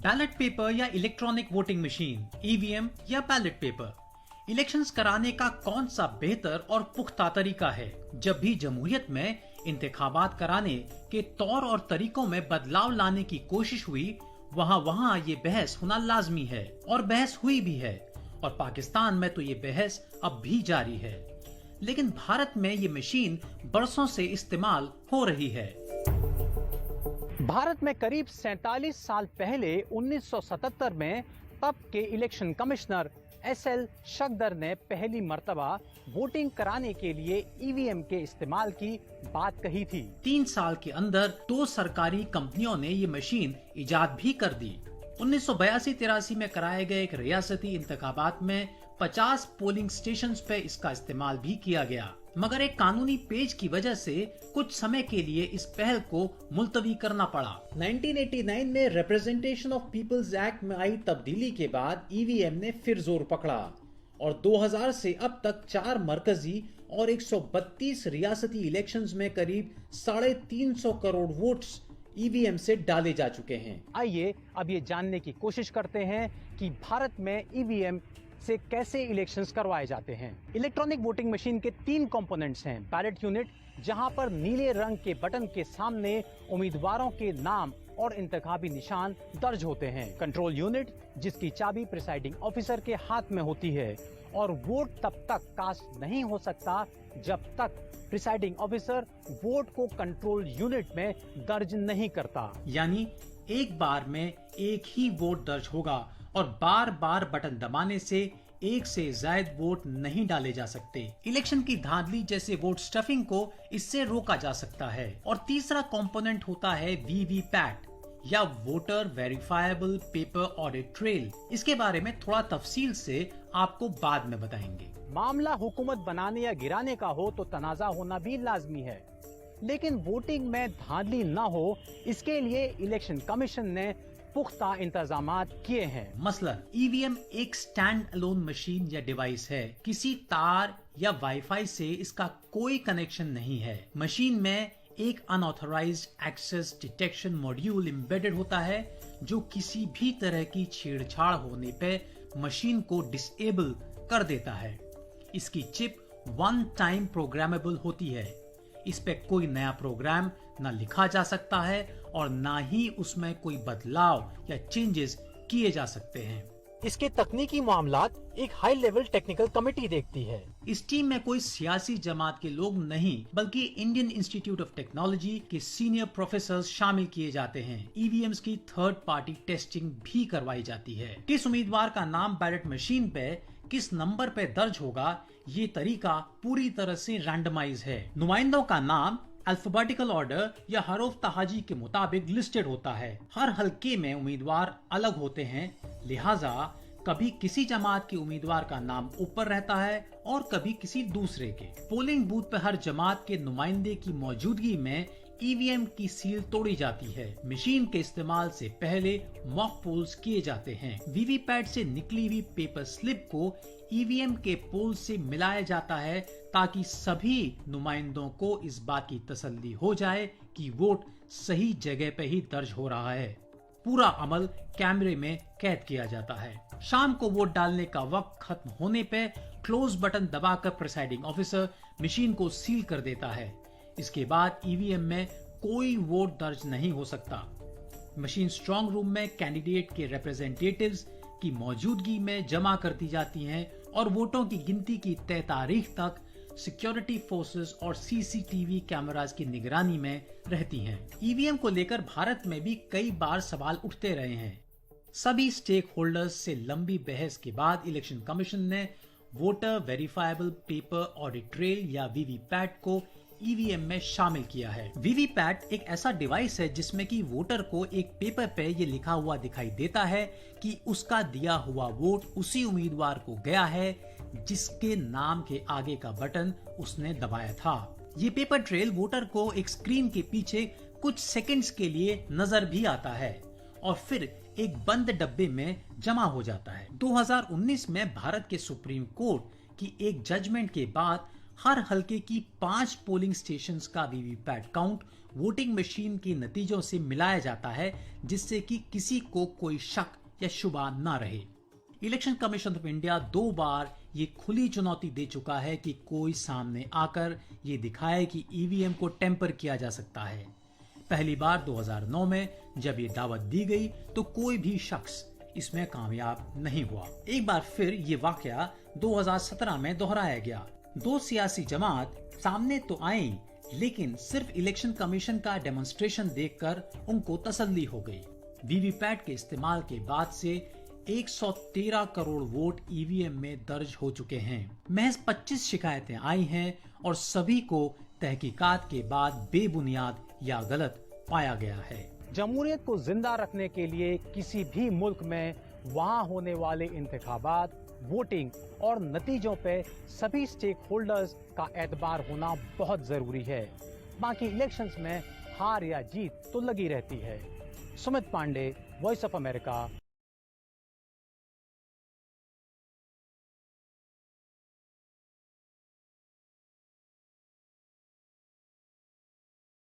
Ballot paper या electronic voting machine, EVM या ballot paper, elections कराने का कौन सा बेहतर और पुख्ता तरीका है? जब भी जमहूरियत में इंतखाबात कराने के तौर और तरीकों में बदलाव लाने की कोशिश हुई, वहाँ ये बहस होना लाजमी है और बहस हुई भी है, और पाकिस्तान में तो ये बहस अब भी जारी है। लेकिन भारत में ये मशीन बरसों से इस्तेमाल हो रही है। भारत में करीब 47 साल पहले 1977 में तब के इलेक्शन कमिश्नर एसएल शकदर ने पहली मर्तबा वोटिंग कराने के लिए ईवीएम के इस्तेमाल की बात कही थी। 3 साल के अंदर 2 सरकारी कंपनियों ने ये मशीन इजाद भी कर दी। 1982-83 में कराए गए एक रियासती इंतखाबात में 50 पोलिंग स्टेशंस पे इसका इस्तेमाल भी किया गया, मगर एक कानूनी पेच की वजह से कुछ समय के लिए इस पहल को मुलतवी करना पड़ा। 1989 में रिप्रेजेंटेशन ऑफ पीपल्स एक्ट में आई तब्दीली के बाद ईवीएम ने फिर जोर पकड़ा और 2000 से अब तक 4 मरकजी और 132 रियासती इलेक्शंस में करीब 350 करोड़ वोट्स ईवीएम से डाले जा चुके हैं। आइए अब ये जानने की कोशिश करते हैं कि भारत में ईवीएम से कैसे इलेक्शंस करवाए जाते हैं। इलेक्ट्रॉनिक वोटिंग मशीन के 3 कंपोनेंट्स हैं। बैलेट यूनिट, जहां पर नीले रंग के बटन के सामने उम्मीदवारों के नाम और इंतखाबी निशान दर्ज होते हैं। कंट्रोल यूनिट, जिसकी चाबी प्रिसाइडिंग ऑफिसर के हाथ में होती है और वोट तब तक कास्ट नहीं हो सकता जब तक प्रिसाइडिंग ऑफिसर वोट को कंट्रोल यूनिट में दर्ज नहीं करता। यानी एक बार में एक ही वोट दर्ज होगा और बार बार बटन दबाने से एक से ज्यादा वोट नहीं डाले जा सकते। इलेक्शन की धांधली जैसे वोट स्टफिंग को इससे रोका जा सकता है। और तीसरा कंपोनेंट होता है वीवीपैट या voter verifiable paper audit trail. इसके बारे में थोड़ा तफसील से आपको बाद में बताएंगे। मामला हुकूमत बनाने या गिराने का हो तो तनाजा होना भी लाजमी है, लेकिन वोटिंग में धांधली न हो इसके लिए इलेक्शन कमीशन ने पुख्ता इंतजामात किए हैं। मसलन ईवीएम एक स्टैंड अलोन मशीन या डिवाइस है। किसी तार या वाईफाई से इसका कोई कनेक्शन नहीं है। मशीन में एक unauthorised access detection module embedded होता है जो किसी भी तरह की छेड़छाड़ होने पे मशीन को डिसेबल कर देता है। इसकी चिप वन टाइम प्रोग्रामेबल होती है। इस पे कोई नया प्रोग्राम न लिखा जा सकता है और ना ही उसमें कोई बदलाव या चेंजेस किए जा सकते हैं। इसके तकनीकी मामलात एक हाई लेवल टेक्निकल कमेटी देखती है। इस टीम में कोई सियासी जमात के लोग नहीं, बल्कि इंडियन इंस्टीट्यूट ऑफ टेक्नोलॉजी के सीनियर प्रोफेसर शामिल किए जाते हैं। ईवीएम्स की थर्ड पार्टी टेस्टिंग भी करवाई जाती है। किस उम्मीदवार का नाम बैलेट मशीन पे किस नंबर पे दर्ज होगा, ये तरीका पूरी तरह से रैंडमाइज है। नुमाइंदों का नाम अल्फाबेटिकल ऑर्डर या हरोफ तहाजी के मुताबिक लिस्टेड होता है। हर हलके में उम्मीदवार अलग होते हैं, लिहाजा कभी किसी जमात के उम्मीदवार का नाम ऊपर रहता है और कभी किसी दूसरे के। पोलिंग बूथ पर हर जमात के नुमाइंदे की मौजूदगी में ईवीएम की सील तोड़ी जाती है। मशीन के इस्तेमाल से पहले मॉक पोल्स किए जाते हैं। वीवीपैट से निकली हुई पेपर स्लिप को ईवीएम के पोल से मिलाया जाता है ताकि सभी नुमाइंदों को इस बात की तसल्ली हो जाए कि वोट सही जगह पे ही दर्ज हो रहा है। पूरा अमल कैमरे में कैद किया जाता है। शाम को वोट डालने का वक्त खत्म होने पे क्लोज बटन दबाकर प्रिसाइडिंग ऑफिसर मशीन को सील कर देता है। इसके बाद ईवीएम में कोई वोट दर्ज नहीं हो सकता। मशीन स्ट्रांग रूम में कैंडिडेट के रिप्रेजेंटेटिव्स की मौजूदगी में जमा करती जाती हैं और वोटों की गिनती की तय तारीख तक सिक्योरिटी फोर्सेस और सीसीटीवी कैमरास की निगरानी में रहती हैं। ईवीएम को लेकर भारत में भी कई बार सवाल उठते रहे हैं। सभी स्टेक होल्डर्स से लंबी बहस के बाद इलेक्शन कमीशन ने voter verifiable paper audit trail या वीवीपैट को ईवीएम में शामिल किया है। वीवीपैट एक ऐसा डिवाइस है जिसमें कि वोटर को एक पेपर पे ये लिखा हुआ दिखाई देता है कि उसका दिया हुआ वोट उसी उम्मीदवार को गया है जिसके नाम के आगे का बटन उसने दबाया था। ये पेपर ट्रेल वोटर को एक स्क्रीन के पीछे कुछ सेकंड्स के लिए नजर भी आता है और फिर एक बंद डब्बे में जमा हो जाता है। 2019 में भारत के सुप्रीम कोर्ट की एक जजमेंट के बाद हर हलके की 5 पोलिंग स्टेशंस का वीवीपैट काउंट वोटिंग मशीन के नतीजों से मिलाया जाता है, जिससे कि किसी को कोई शक या शुबा न रहे। इलेक्शन कमीशन ऑफ इंडिया 2 बार ये खुली चुनौती दे चुका है कि कोई सामने आकर ये दिखाए कि ईवीएम को टेम्पर किया जा सकता है। पहली बार 2009 में जब ये दावत दी गई तो कोई भी शख्स इसमें कामयाब नहीं हुआ। एक बार फिर ये वाकया 2017 में दोहराया गया। 2 सियासी जमात सामने तो आई, लेकिन सिर्फ इलेक्शन कमीशन का डेमोन्स्ट्रेशन देखकर उनको तसल्ली हो गई। वीवीपैट के इस्तेमाल के बाद से 113 करोड़ वोट ईवीएम में दर्ज हो चुके हैं। महज 25 शिकायतें आई हैं और सभी को तहकीकात के बाद बेबुनियाद या गलत पाया गया है। जमहूरियत को जिंदा रखने के लिए किसी भी मुल्क में वहां होने वाले इंतखाबात, वोटिंग और नतीजों पे सभी स्टेक होल्डर्स का एतबार होना बहुत जरूरी है। बाकी इलेक्शंस में हार या जीत तो लगी रहती है। Sumit Pandey, voice of America,